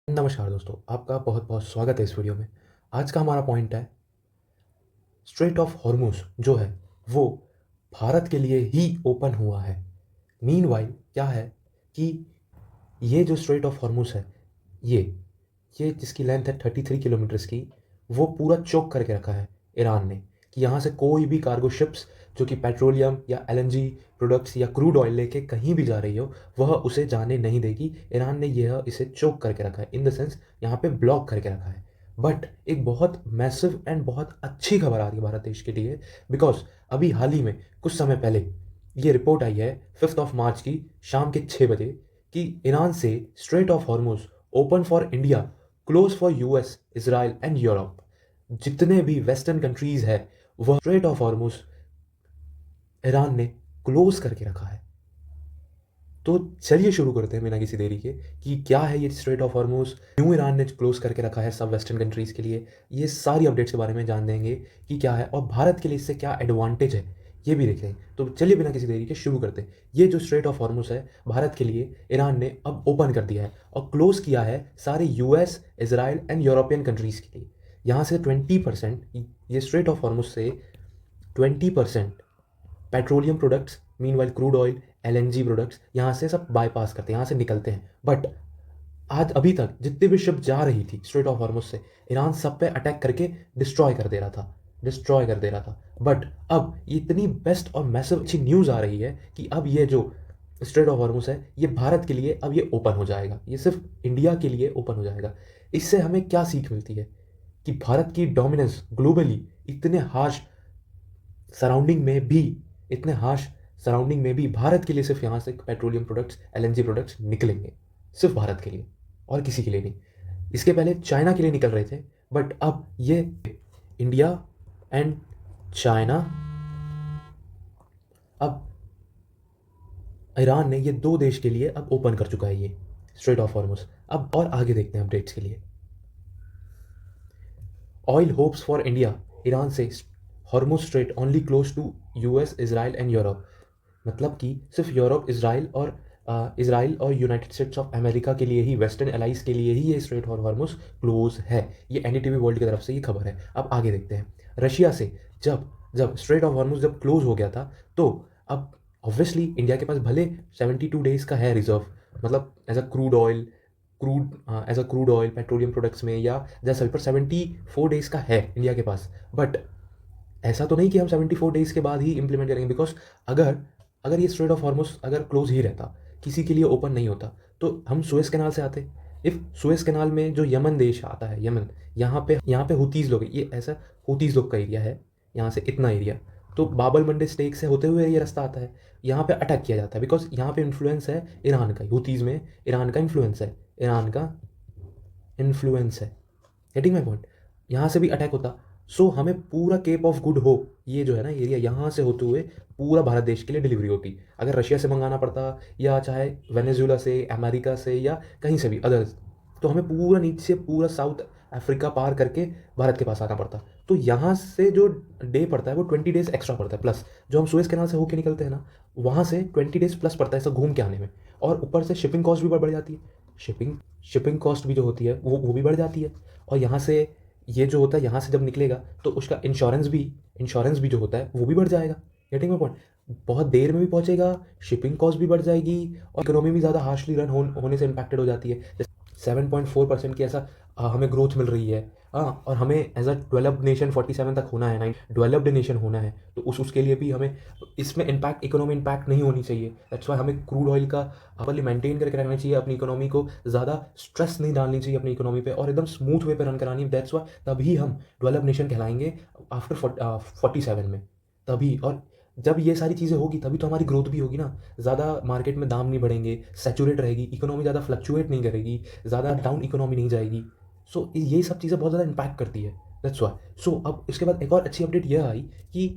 नमस्कार दोस्तों, आपका बहुत-बहुत स्वागत है इस वीडियो में। आज का हमारा पॉइंट है स्ट्रेट ऑफ हॉर्मुज़ जो है वो भारत के लिए ही ओपन हुआ है। मीनवाइल क्या है कि ये जो स्ट्रेट ऑफ हॉर्मुज़ है ये ये जिसकी लेंथ है 33 किलोमीटर्स की, वो पूरा चोक करके रखा है ईरान ने कि यहाँ से कोई भी कार्गो शिप्स जो कि पेट्रोलियम या एलएनजी प्रोडक्ट्स या क्रूड ऑयल लेके कहीं भी जा रही हो, वह उसे जाने नहीं देगी। ईरान ने यह इसे चोक करके रखा है, इन द सेंस यहाँ पे ब्लॉक करके रखा है। बट एक बहुत मैसिव एंड बहुत अच्छी खबर आ रही है भारत देश के लिए, बिकॉज अभी हाल ही में कुछ समय पहले ये रिपोर्ट आई है 5 मार्च की शाम के 6 बजे कि ईरान से straight of Hormuz open for India, close for US, Israel and Europe. जितने भी वेस्टर्न कंट्रीज है वह स्ट्रेट ऑफ हॉर्मुज़ ईरान ने क्लोज करके रखा है। तो चलिए शुरू करते हैं बिना किसी देरी के कि क्या है ये स्ट्रेट ऑफ हॉर्मुज़, क्यों ईरान ने क्लोज करके रखा है सब वेस्टर्न कंट्रीज़ के लिए। ये सारी अपडेट्स के बारे में जान देंगे कि क्या है और भारत के लिए इससे क्या एडवांटेज है, ये भी देखें। तो चलिए बिना किसी देरी के शुरू करते हैं। ये जो स्ट्रेट ऑफ हॉर्मुज़ है भारत के लिए ईरान ने अब ओपन कर दिया है और क्लोज किया है सारे US, Israel and European countries के लिए। यहाँ से 20%, ये स्ट्रेट ऑफ हॉर्मुज़ से 20% petroleum products, meanwhile crude oil, LNG products यहाँ से सब बाईपास करते हैं, यहाँ से निकलते हैं। बट आज अभी तक जितनी भी शिप जा रही थी स्ट्रेट ऑफ हॉर्मुज़ से, ईरान सब पे अटैक करके डिस्ट्रॉय कर दे रहा था। बट अब इतनी बेस्ट और मैसिव अच्छी न्यूज़ आ रही है कि अब ये जो स्ट्रेट ऑफ हॉर्मुज़ है ये भारत के लिए अब ये ओपन हो जाएगा, ये सिर्फ इंडिया के लिए ओपन हो जाएगा। इससे हमें क्या सीख मिलती है कि भारत की डोमिनेंस ग्लोबली इतने हार्श सराउंडिंग में भी इतने हार्श सराउंडिंग में भी भारत के लिए सिर्फ यहाँ से पेट्रोलियम प्रोडक्ट्स, एलएनजी प्रोडक्ट्स निकलेंगे, सिर्फ भारत के लिए और किसी के लिए नहीं। इसके पहले चाइना के लिए निकल रहे थे, बट अब ये इंडिया एंड चाइना, अब ईरान ने ये दो देश के लिए अब ओपन कर चुका है ये स्ट्रेट ऑफ हॉर्मुज़। अब और आगे देखते हैं अपडेट्स के लिए। Oil hopes for India, Iran से Hormuz strait only close to US, Israel and Europe. मतलब कि सिर्फ यूरोप, इजराइल और यूनाइटेड स्टेट्स ऑफ अमेरिका के लिए ही, वेस्टर्न एलाइज के लिए ही ये स्ट्रेट हॉर्मुज़ क्लोज है। ये एनडीटीवी वर्ल्ड की तरफ से ये खबर है। अब आगे देखते हैं। रशिया से जब जब स्ट्रेट ऑफ हॉर्मुज़ जब क्लोज हो गया था, तो अब ऑब्वियसली इंडिया के पास भले 72 डेज़ का है रिजर्व, मतलब as a crude oil petroleum products में या जैसा पर 74 डेज़ का है इंडिया के पास। बट ऐसा तो नहीं कि हम 74 डेज़ के बाद ही इंप्लीमेंट करेंगे, बिकॉज अगर अगर ये स्ट्रेट ऑफ हॉर्मुज़ अगर क्लोज ही रहता, किसी के लिए ओपन नहीं होता, तो हम सुएज़ कैनाल से आते। इफ़ सुएज़ कैनाल में जो यमन देश आता है, यमन, यहाँ पे हुतीज़ लोग, ये ऐसा हुतीज़ लोग का एरिया है, यहाँ से इतना एरिया, तो बाबल मंडे स्टेक से होते हुए ये रास्ता आता है, यहाँ पे अटैक किया जाता है। बिकॉज यहाँ पे इन्फ्लुएंस है ईरान का, हुतीज़ में ईरान का इन्फ्लुएंस है, ईरान का इन्फ्लुएंस है। Getting my point. यहाँ से भी अटैक होता। सो हमें पूरा केप ऑफ गुड होप, ये जो है ना एरिया, यहाँ से होते हुए पूरा भारत देश के लिए डिलीवरी होती। अगर रशिया से मंगाना पड़ता या चाहे वेनेजुएला से, अमेरिका से या कहीं से भी अदर्स, तो हमें पूरा नीचे पूरा साउथ अफ्रीका पार करके भारत के पास आना पड़ता। तो यहाँ से जो डे पड़ता है वो 20 डेज़ एक्स्ट्रा पड़ता है, प्लस जो हम सुएज़ कैनाल से होके निकलते हैं ना, वहाँ से 20 डेज़ प्लस पड़ता है ऐसा घूम के आने में। और ऊपर से शिपिंग कॉस्ट भी बढ़ जाती है। शिपिंग कॉस्ट भी जो होती है वो भी बढ़ जाती है। और यहाँ से ये जो होता है, यहाँ से जब निकलेगा तो उसका इंश्योरेंस भी जो होता है वो भी बढ़ जाएगा। Getting my point. बहुत देर में भी पहुँचेगा, शिपिंग कॉस्ट भी बढ़ जाएगी और इकोनॉमी भी ज़्यादा हार्शली रन होने से इम्पैक्टेड हो जाती है। 7.4% की ऐसा हमें ग्रोथ मिल रही है। हाँ, और हमें एज अ डेवलप्ड नेशन 47 तक होना है, 9 डेवलप्ड नेशन होना है, तो उसके लिए भी हमें इसमें इकोनॉमी इम्पैक्ट नहीं होनी चाहिए। दैट्स वाई हमें क्रूड ऑयल का प्रॉपर्ली मेंटेन करके रखना चाहिए, अपनी इकोनॉमी को ज़्यादा स्ट्रेस नहीं डालनी चाहिए अपनी इकोनॉमी पे, और एकदम स्मूथ वे पे रन करानी। दैट्स वाई तभी हम डेवलप्ड नेशन कहलाएंगे आफ्टर 47 में। तभी, और जब ये सारी चीज़ें होगी तभी तो हमारी ग्रोथ भी होगी ना। ज़्यादा मार्केट में दाम नहीं बढ़ेंगे, सैचुरेट रहेगी इकोनॉमी, ज़्यादा फ्लक्चुएट नहीं करेगी, ज़्यादा डाउन इकोनॉमी नहीं जाएगी। सो ये सब चीज़ें बहुत ज़्यादा इम्पैक्ट करती है। That's why. सो अब इसके बाद एक और अच्छी अपडेट यह आई कि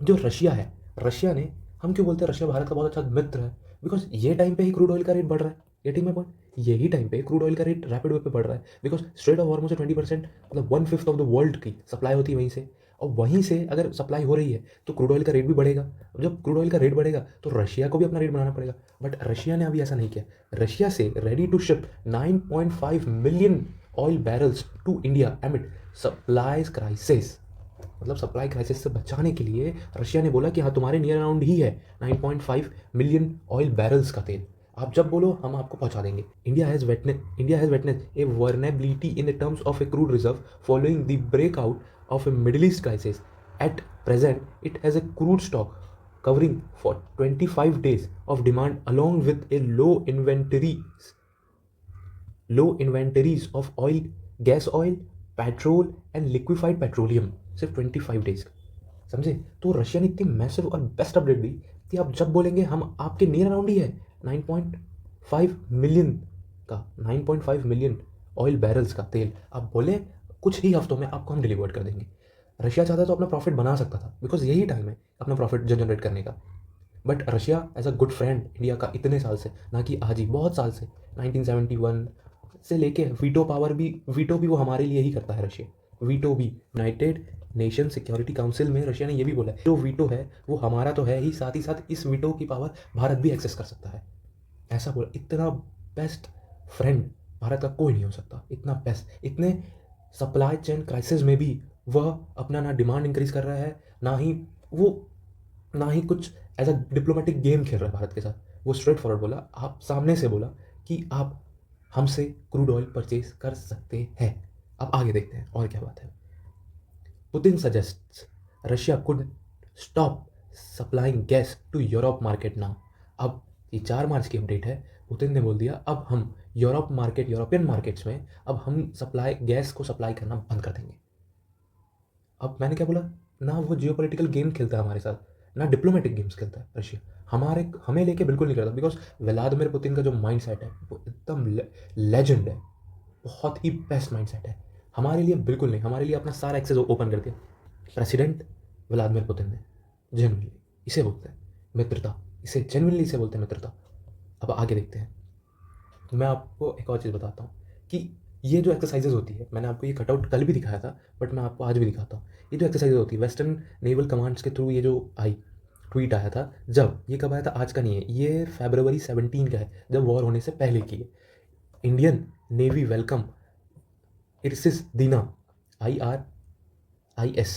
जो रशिया है, रशिया ने, हम क्यों बोलते हैं रशिया भारत का बहुत अच्छा मित्र है, बिकॉज ये टाइम पे ही क्रूड ऑयल का रेट बढ़ रहा है। Getting my point. यही टाइम पे क्रूड ऑयल का रेट रैपिड वे पे बढ़ रहा है, बिकॉज स्ट्रेट ऑफ हॉर्मुज़ से 20%, मतलब 1/5 ऑफ द वर्ल्ड की सप्लाई होती है वहीं से। और वहीं से अगर सप्लाई हो रही है तो क्रूड ऑयल का रेट भी बढ़ेगा। अब जब क्रूड ऑयल का रेट बढ़ेगा तो रशिया को भी अपना रेट बढ़ाना पड़ेगा, बट रशिया ने अभी ऐसा नहीं किया। रशिया से ready to ship 9.5 million oil barrels to India amid supplies crisis. मतलब सप्लाई क्राइसिस से बचाने के लिए रशिया ने बोला कि हाँ तुम्हारे नियर अराउंड ही है 9.5 मिलियन ऑयल बैरल्स का तेल, आप जब बोलो हम आपको पहुंचा देंगे। India has witness A vulnerability in the terms of A crude reserve following the breakout of a middle east crisis. At present it has a crude stock covering for 25 days of demand along with a low inventories of oil, gas oil, petrol and liquefied petroleum, सिर्फ 25 days का। समझे? तो Russia ने इतनी massive और best update दी कि आप जब बोलेंगे हम आपके नियर अराउंड ही है 9.5 मिलियन का 9.5 मिलियन ऑयल बैरल्स का तेल, आप बोले कुछ ही हफ्तों में आपको हम डिलीवर कर देंगे। रशिया चाहता तो अपना प्रॉफिट बना सकता था, बिकॉज यही टाइम है अपना प्रॉफिट जनरेट करने का। But Russia as a good friend India का इतने साल से, ना कि आज ही, बहुत साल से 1971 से लेके वीटो भी वो हमारे लिए ही करता है रशिया। वीटो भी यूनाइटेड नेशन सिक्योरिटी काउंसिल में रशिया ने ये भी बोला है जो वीटो है वो हमारा तो है ही, साथ ही साथ इस वीटो की पावर भारत भी एक्सेस कर सकता है। ऐसा बोला। इतना बेस्ट फ्रेंड भारत का कोई नहीं हो सकता, इतना बेस्ट। इतने सप्लाई चेन क्राइसिस में भी वह अपना ना डिमांड इंक्रीज कर रहा है, ना ही कुछ एज अ डिप्लोमेटिक गेम खेल रहा है भारत के साथ। वो स्ट्रेट फॉरवर्ड बोला, आप सामने से बोला कि आप हमसे क्रूड ऑयल परचेज कर सकते हैं। अब आगे देखते हैं और क्या बात है। Putin suggests Russia could stop supplying gas to Europe market now. अब ये 4 मार्च की अपडेट है। पुतिन ने बोल दिया अब हम यूरोपियन मार्केट्स में अब हम गैस को सप्लाई करना बंद कर देंगे। अब मैंने क्या बोला, ना वो जियोपॉलिटिकल गेम खेलता है हमारे साथ, ना डिप्लोमेटिक गेम्स खेलता है रशिया, हमें लेके बिल्कुल नहीं करता। बिकॉज व्लादिमीर पुतिन का जो माइंड सेट है वो एकदम लेजेंड है, बहुत ही बेस्ट माइंड सेट है। हमारे लिए बिल्कुल नहीं, हमारे लिए अपना सारा एक्सेस ओपन कर दिया प्रेसिडेंट व्लादिमीर पुतिन ने। जेनुअनली इसे बोलते हैं मित्रता, इसे बोलते हैं मित्रता। अब आगे देखते हैं। मैं आपको एक और चीज़ बताता हूँ कि ये जो एक्सरसाइजेज होती है, मैंने आपको ये कटआउट कल भी दिखाया था, बट मैं आपको आज भी दिखाता हूँ। ये जो एक्सरसाइजेज होती है वेस्टर्न नेवल कमांड्स के थ्रू, ये जो ट्वीट आया था, जब ये कब आया था, आज का नहीं है, ये February 17 का है, जब वॉर होने से पहले की है। Indian Navy welcome IRIS Dena IRIS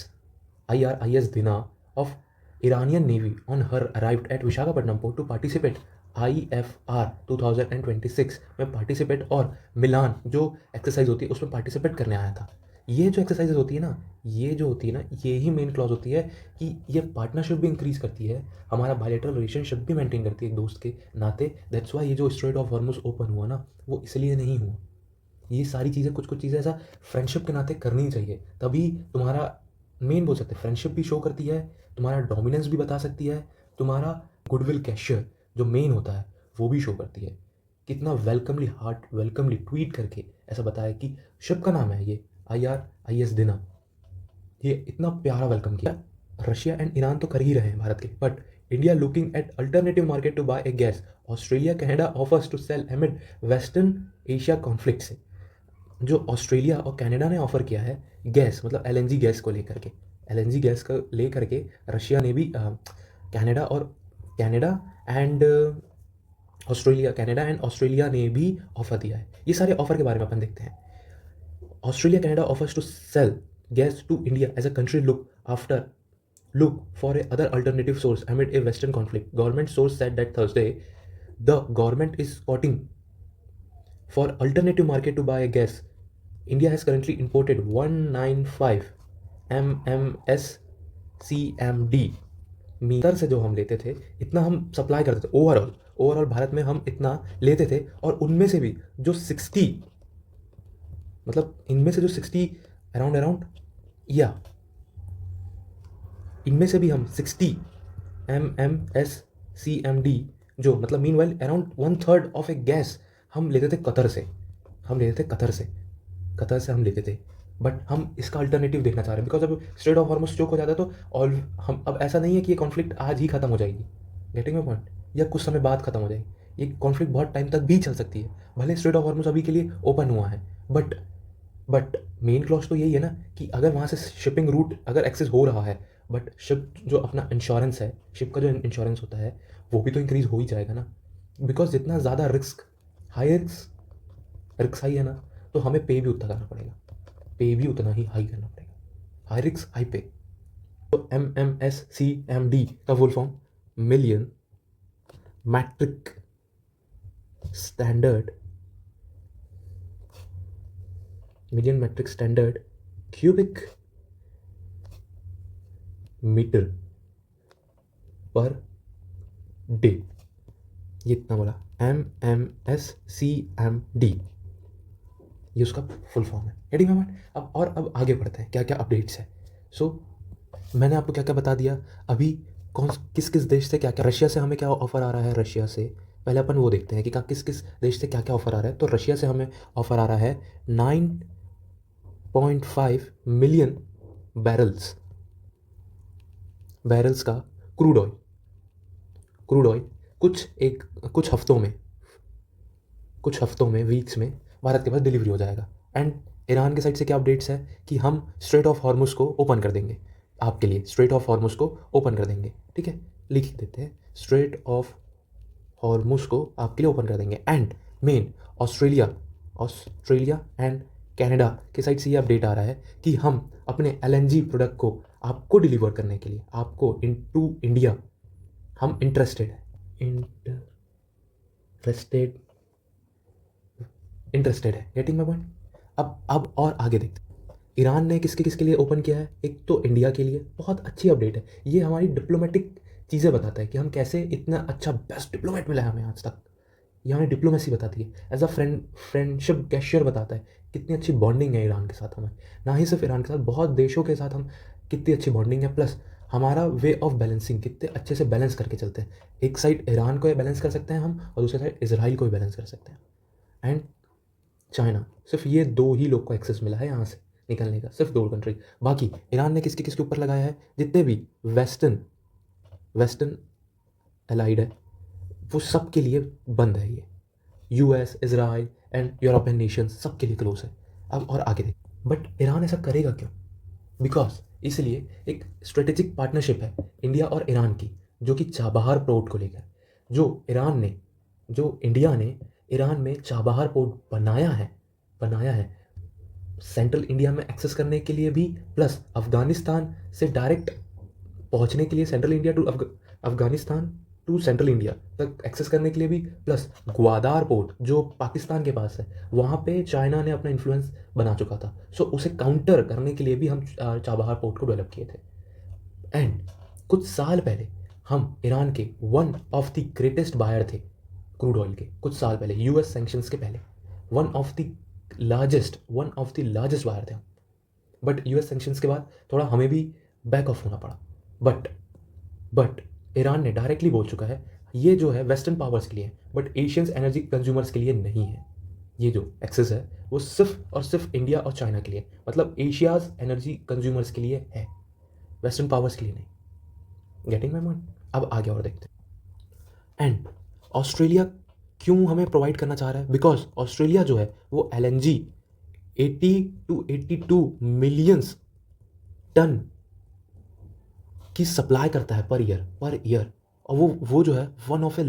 Dena of Iranian Navy on her arrived at Visakhapatnam port to participate IFR 2026 में पार्टिसिपेट, और मिलान जो एक्सरसाइज होती है उसमें पार्टिसिपेट करने आया था। ये जो एक्सरसाइज होती है ना, ये ही मेन क्लॉज होती है कि ये पार्टनरशिप भी इंक्रीज करती है, हमारा बायलैटरल रिलेशनशिप भी मेंटेन करती है एक दोस्त के नाते। दैट्स वाई ये जो स्ट्रेट ऑफ हॉर्मुज ओपन हुआ ना, वो इसलिए नहीं हुआ। ये सारी चीज़ें कुछ चीज़ें ऐसा फ्रेंडशिप के नाते करनी चाहिए, तभी तुम्हारा मेन बोल सकते हैं फ्रेंडशिप भी शो करती है, तुम्हारा डोमिनेंस भी बता सकती है, तुम्हारा गुडविल कैशियर जो मेन होता है वो भी शो करती है। कितना वेलकमली ट्वीट करके ऐसा बताया कि शिप का नाम है ये IRIS दिना, ये इतना प्यारा वेलकम किया। रशिया एंड ईरान तो कर ही रहे हैं भारत के, but India looking at alternative market to buy a gas. Australia Canada offers to sell amid western Asia conflict से। जो ऑस्ट्रेलिया और कनाडा ने ऑफर किया है गैस, मतलब LNG गैस को लेकर के रशिया ने भी कनाडा एंड ऑस्ट्रेलिया ने भी ऑफर दिया है। ये सारे ऑफर के बारे में अपन देखते हैं। Australia Canada offers to sell gas to India as a country look for a other alternative source amid a Western conflict. Government source said that Thursday the government is spotting for alternative market to buy a gas. India has currently imported 195 MMS CMD metre से जो हम लेते थे, इतना हम supply करते थे overall Bharat में हम इतना लेते थे, और उनमें से भी जो 60 मतलब इनमें से जो 60 अराउंड या इनमें से भी हम 60 MMS CMD जो मतलब mean while around 1/3 of A gas हम लेते थे कतर से हम लेते थे। बट हम इसका अल्टरनेटिव देखना चाह रहे हैं, बिकॉज अब स्ट्रेट ऑफ हॉर्मुज चोक हो जाता है तो और हम अब ऐसा नहीं है कि ये कॉन्फ्लिक्ट आज ही खत्म हो जाएगी, गेटिंग माय पॉइंट, या कुछ समय बाद खत्म हो जाएगी। ये कॉन्फ्लिक्ट बहुत टाइम तक भी चल सकती है, भले स्ट्रेट ऑफ हॉर्मुज अभी के लिए ओपन हुआ है, बट बट मेन क्लॉज तो यही है ना कि अगर वहाँ से शिपिंग रूट अगर एक्सेस हो रहा है, बट शिप जो अपना इंश्योरेंस है, शिप का जो इंश्योरेंस होता है वो भी तो इंक्रीज हो ही जाएगा ना, बिकॉज जितना ज़्यादा रिस्क, हाई रिस्क हाई है ना, तो हमें पे भी उतना करना पड़ेगा, पे भी उतना ही हाई करना पड़ेगा, हाई रिस्क हाई पे। तो MMSCMD का full form million metric standard, million metric standard cubic metre per day, ये इतना बोला, MMSCMD, ये उसका फुल फॉर्म है। Getting my point? अब आगे बढ़ते हैं, क्या क्या अपडेट्स है। सो मैंने आपको क्या क्या बता दिया अभी, कौन किस किस देश से क्या क्या, रशिया से हमें क्या ऑफर आ रहा है, रशिया से पहले अपन वो देखते हैं कि किस किस देश से क्या क्या ऑफर आ रहा है। तो रशिया से हमें ऑफर आ रहा है 9.5 मिलियन बैरल्स बैरल्स का क्रूड ऑयल कुछ हफ्तों में वीक्स में भारत के पास डिलीवरी हो जाएगा। एंड ईरान के साइड से क्या अपडेट्स है कि हम स्ट्रेट ऑफ हॉर्मुज को ओपन कर देंगे आपके लिए, स्ट्रेट ऑफ हॉर्मुज को ओपन कर देंगे, ठीक है, लिख देते हैं, स्ट्रेट ऑफ हॉर्मुज को आपके लिए ओपन कर देंगे। And main Australia and Canada के साइड से ये अपडेट आ रहा है कि हम अपने LNG प्रोडक्ट को आपको डिलीवर करने के लिए, आपको इनटू इंडिया हम इंटरेस्टेड है। Getting my point? अब और आगे देखते हैं ईरान ने किसके किसके लिए ओपन किया है। एक तो इंडिया के लिए बहुत अच्छी अपडेट है, ये हमारी डिप्लोमेटिक चीज़ें बताता है कि हम कैसे इतना अच्छा बेस्ट डिप्लोमेट मिला है हमें आज तक, ये हमें डिप्लोमेसी बताती है, एज अ फ्रेंडशिप गेस्चर बताता है कितनी अच्छी बॉन्डिंग है ईरान के साथ हमें, ना ही सिर्फ ईरान के साथ, बहुत देशों के साथ हम कितनी अच्छी बॉन्डिंग है, प्लस हमारा वे ऑफ बैलेंसिंग कितने अच्छे से बैलेंस करके चलते हैं। एक साइड ईरान को बैलेंस कर सकते हैं हम, और दूसरी साइड इसराइल को भी बैलेंस कर सकते हैं, एंड चाइना। सिर्फ ये दो ही लोग को एक्सेस मिला है यहाँ से निकलने का, सिर्फ दो कंट्री। बाकी ईरान ने किसके किसके ऊपर लगाया है, जितने भी वेस्टर्न एलाइड है वो सब के लिए बंद है ये, US, Israel and European Nations सब के लिए क्लोज है। अब और आगे देख, बट ईरान ऐसा करेगा क्यों? बिकॉज इसलिए एक स्ट्रेटेजिक पार्टनरशिप है इंडिया और ईरान की, जो कि चाबहार पोर्ट को लेकर, जो इंडिया ने ईरान में चाबहार पोर्ट बनाया है सेंट्रल इंडिया में एक्सेस करने के लिए भी, प्लस अफगानिस्तान से डायरेक्ट पहुंचने के लिए, central India to Afghanistan to central India तक एक्सेस करने के लिए भी, प्लस ग्वादार पोर्ट जो पाकिस्तान के पास है, वहाँ पे चाइना ने अपना इन्फ्लुएंस बना चुका था। सो उसे काउंटर करने के लिए भी हम चाबहार पोर्ट को डेवलप किए थे। एंड कुछ साल पहले हम ईरान के one of the greatest buyer थे क्रूड ऑयल के, कुछ साल पहले US सैंक्शंस के पहले one of the largest buyer थे हम। बट US सैंक्शंस के बाद थोड़ा हमें भी बैक ऑफ होना पड़ा। बट ईरान ने डायरेक्टली बोल चुका है ये जो है वेस्टर्न पावर्स के लिए, बट एशियंस एनर्जी कंज्यूमर्स के लिए नहीं है, ये जो एक्सेस है वो सिर्फ और सिर्फ इंडिया और चाइना के लिए, मतलब एशियाज एनर्जी कंज्यूमर्स के लिए है, वेस्टर्न पावर्स के लिए नहीं। Getting my point? अब आगे और देखते हैं। एंड ऑस्ट्रेलिया क्यों हमें प्रोवाइड करना चाह रहा है? बिकॉज ऑस्ट्रेलिया जो है वो LNG 80 to 82 मिलियंस टन की सप्लाई करता है पर ईयर, और वो जो है one of the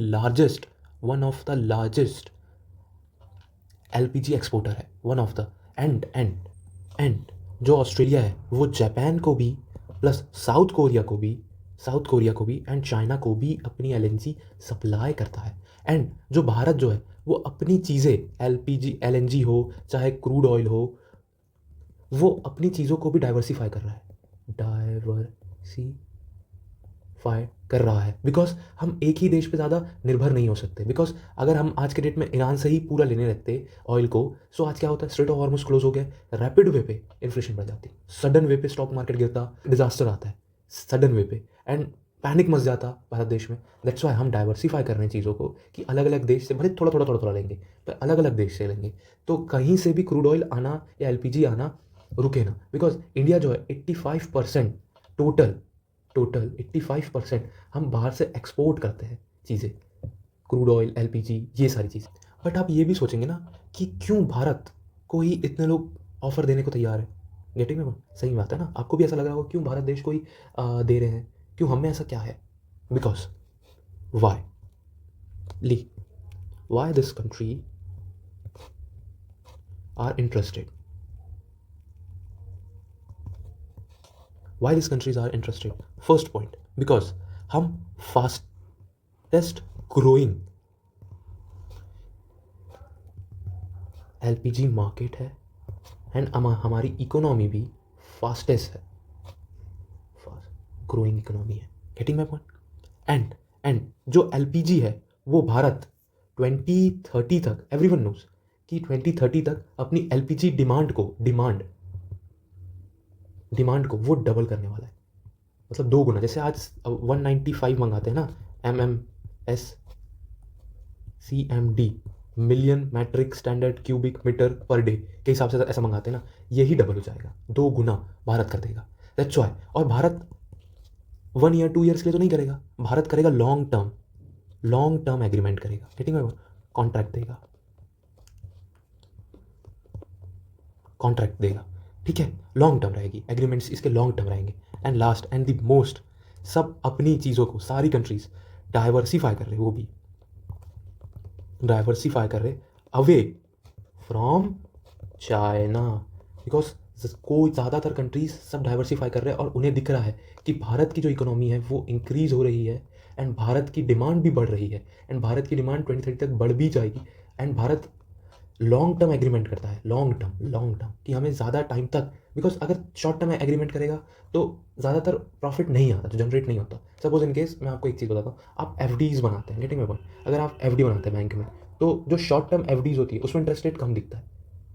largest LPG exporter है, वन ऑफ द एंड जो ऑस्ट्रेलिया है वो जापान को भी, प्लस साउथ कोरिया को भी एंड चाइना को भी अपनी LNG सप्लाई करता है। एंड जो भारत जो है वो अपनी चीज़ें LNG हो चाहे क्रूड ऑयल हो, वो अपनी चीज़ों को भी डाइवर्सिफाई कर रहा है, बिकॉज हम एक ही देश पे ज़्यादा निर्भर नहीं हो सकते। बिकॉज अगर हम आज के डेट में ईरान से ही पूरा लेने लगते ऑयल को, सो आज क्या होता है, स्ट्रेट ऑफ हॉर्मुज क्लोज हो गया, रैपिड वे पे इन्फ्लेशन बढ़ जाती, सडन वे पे स्टॉक मार्केट गिरता, डिजास्टर आता है सडन वे पे, एंड पैनिक मच जाता भारत देश में। दैट्स वाई हम डाइवर्सिफाई कर रहे हैं चीज़ों को कि अलग अलग देश से, भले थोड़ा लेंगे पर अलग अलग देश से लेंगे, तो कहीं से भी क्रूड ऑयल आना या LPG आना रुके ना। बिकॉज इंडिया जो है 85% टोटल 85% हम बाहर से एक्सपोर्ट करते हैं चीज़ें, क्रूड ऑयल LPG ये सारी चीज़ें। बट आप ये भी सोचेंगे ना कि क्यों भारत को ही इतने लोग ऑफर देने को तैयार है। गेटिंग में सही बात है ना? आपको भी ऐसा लग रहा होगा क्यों भारत देश को ही दे रहे हैं, क्यों हमें ऐसा क्या है? बिकॉज वाई ली why this country are interested, why these countries are interested? First point, because हम fastest growing LPG मार्केट है एंड हमारी इकोनॉमी भी फास्टेस्ट है, फास्ट ग्रोइंग इकोनॉमी है। Getting my point? एंड जो LPG है वो भारत 2030 तक, एवरीवन नोज कि 2030 तक अपनी LPG डिमांड को वो डबल करने वाला है, मतलब 2 गुना। जैसे आज 195 मंगाते हैं ना, MMSCMD, million metric standard cubic metre per day के हिसाब से ऐसा मंगाते हैं ना, यही डबल हो जाएगा, 2 गुना भारत कर देगा। That's why. और भारत 1 ईयर 2 ईयर्स के लिए तो नहीं करेगा, भारत करेगा लॉन्ग टर्म एग्रीमेंट करेगा। Getting my point? कॉन्ट्रैक्ट देगा, ठीक है, लॉन्ग टर्म रहेगी एग्रीमेंट्स, इसके लॉन्ग टर्म रहेंगे। And last and the most, सब अपनी चीज़ों को, सारी कंट्रीज डाइवर्सिफाई कर रहे, वो भी डाइवर्सिफाई कर रहे अवे फ्रॉम चाइना, बिकॉज कोई ज़्यादातर कंट्रीज सब डाइवर्सिफाई कर रहे हैं और उन्हें दिख रहा है कि भारत की जो इकोनॉमी है वो इंक्रीज़ हो रही है एंड भारत की डिमांड भी बढ़ रही है एंड भारत की डिमांड 2030 तक बढ़ भी जाएगी। And Bharat long term agreement करता है, लॉन्ग टर्म कि हमें ज़्यादा टाइम तक, बिकॉज अगर शॉर्ट टर्म एग्रीमेंट करेगा तो ज़्यादातर प्रॉफिट नहीं आता, जो जनरेट नहीं होता। सपोज इन केस मैं आपको एक चीज़ बताता हूँ, आप FDs बनाते हैं, गेटिंग माय पॉइंट? अगर आप FD बनाते हैं बैंक में, तो जो शॉर्ट टर्म FDs होती है उसमें इंटरेस्ट रेट कम दिखता है,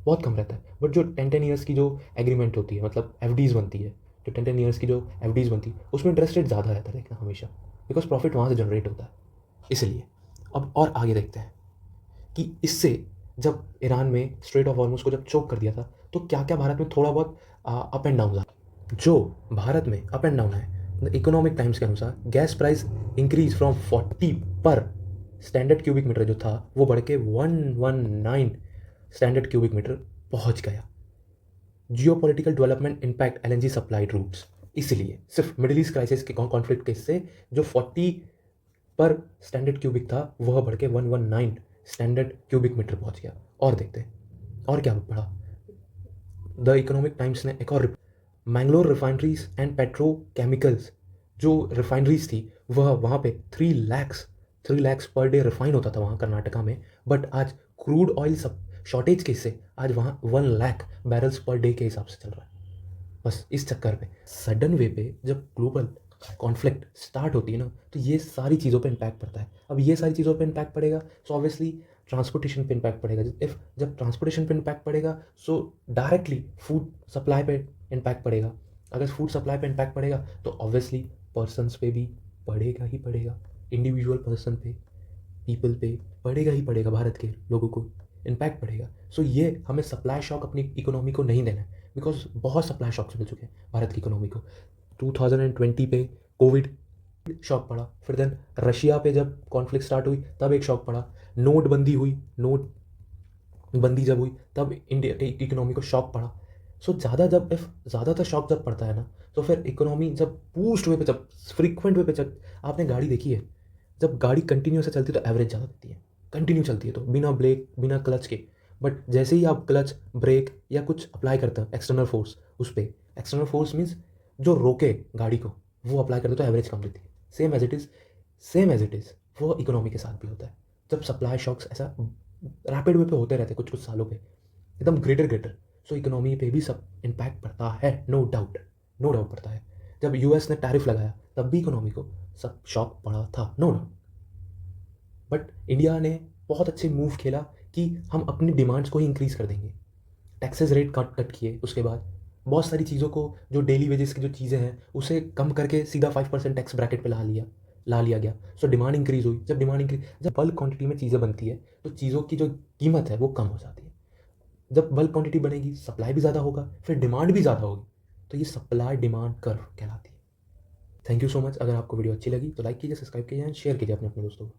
बहुत कम रहता है। बट जो 10 ईयर्स की जो एग्रीमेंट होती है, मतलब FDs बनती है, जो 10 ईयर्स की जो FDs बनती है उसमें इंटरेस्ट रेट ज़्यादा रहता है, देखना हमेशा, बिकॉज प्रॉफिट वहाँ से जनरेट होता है, इसलिए। अब और आगे देखते हैं कि इससे जब ईरान में स्ट्रेट ऑफ हॉर्मुज को जब चोक कर दिया था तो क्या क्या भारत में थोड़ा बहुत अप एंड डाउन था। जो भारत में अप एंड डाउन है, इकोनॉमिक टाइम्स के अनुसार गैस प्राइस इंक्रीज फ्रॉम 40 पर स्टैंडर्ड क्यूबिक मीटर जो था वो बढ़ के 119 स्टैंडर्ड क्यूबिक मीटर पहुंच गया। Geopolitical development impact LNG supply routes, इसलिए सिर्फ मिडिल ईस्ट क्राइसिस के कॉन्फ्लिक्ट के इससे जो 40 पर स्टैंडर्ड क्यूबिक था वह बढ़ के 119 स्टैंडर्ड क्यूबिक मीटर पहुंच गया। और देखते हैं और क्या बढ़ा। द इकोनॉमिक टाइम्स ने एक और, मैंगलोर रिफाइनरीज एंड पेट्रोकेमिकल्स, जो रिफाइनरीज थी वह वहाँ पे 3 लाख पर डे रिफाइन होता था वहाँ कर्नाटका में, बट आज क्रूड ऑयल सब शॉर्टेज के हिस्से आज वहाँ 1 लाख बैरल्स पर डे के हिसाब से चल रहा है। बस इस चक्कर पे सडन वे पे जब ग्लोबल कॉन्फ्लिक्ट स्टार्ट होती है ना तो ये सारी चीज़ों पे इम्पैक्ट पड़ता है। अब ये सारी चीज़ों पे इम्पैक्ट पड़ेगा सो ऑब्वियसली ट्रांसपोर्टेशन पे इम्पैक्ट पड़ेगा। जब ट्रांसपोर्टेशन पे इम्पैक्ट पड़ेगा सो डायरेक्टली फूड सप्लाई पे इम्पैक्ट पड़ेगा। अगर फूड सप्लाई पे इम्पैक्ट पड़ेगा तो ऑब्वियसली पर्सनस पे भी पड़ेगा ही पड़ेगा, इंडिविजुअल पर्सन पे, पीपल पे पड़ेगा ही पड़ेगा, भारत के लोगों को इम्पैक्ट पड़ेगा। सो ये हमें सप्लाई शॉक अपनी इकोनॉमी को नहीं देना है, बिकॉज बहुत सप्लाई शॉक्स मिल चुके हैं भारत की इकोनॉमी को। 2020 पे कोविड शॉक पड़ा, फिर देन रशिया पे जब कॉन्फ्लिक्ट स्टार्ट हुई तब एक शॉक पड़ा, नोटबंदी जब हुई तब इंडिया की इकोनॉमी को शॉक पड़ा। सो ज़्यादातर शॉक जब पड़ता है ना तो फिर इकोनॉमी जब बूस्ट वे पे, जब फ्रीक्वेंट वे पे, जब आपने गाड़ी देखी है, जब गाड़ी कंटिन्यू से चलती है तो एवरेज ज़्यादा देती है, कंटिन्यू चलती है तो बिना ब्रेक बिना क्लच के। बट जैसे ही आप क्लच ब्रेक या कुछ अप्लाई करते हो एक्सटर्नल फोर्स उस पर, एक्सटर्नल फोर्स मीन्स जो रोके गाड़ी को, वो अप्लाई करते तो एवरेज कम देती है। सेम एज इट इज़ वो इकोनॉमी के साथ भी होता है। जब सप्लाई शॉक्स ऐसा रैपिड वे पे होते रहते हैं कुछ सालों पे, एकदम ग्रेटर, सो इकोनॉमी पे भी सब इम्पैक्ट पड़ता है, नो डाउट पड़ता है। जब US ने टैरिफ लगाया तब भी इकोनॉमी को सब शॉक पड़ा था, नो डाउट। बट इंडिया ने बहुत अच्छे मूव खेला कि हम अपनी डिमांड्स को ही इंक्रीज़ कर देंगे, टैक्सेस रेट कट किए, उसके बाद बहुत सारी चीज़ों को, जो डेली वेजेस की जो चीज़ें हैं उसे कम करके सीधा 5% टैक्स ब्रैकेट पे ला लिया गया। सो डिमांड इंक्रीज़ हुई। जब बल्क क्वांटिटी में चीज़ें बनती है तो चीज़ों की जो कीमत है वो कम हो जाती है। जब बल्क क्वांटिटी बनेगी सप्लाई भी ज़्यादा होगा, फिर डिमांड भी ज़्यादा होगी, तो ये सप्लाई डिमांड कर्व कहलाती है। Thank you so much. अगर आपको वीडियो अच्छी लगी तो लाइक कीजिए, सब्सक्राइब कीजिए एंड शेयर कीजिए अपने दोस्तों को।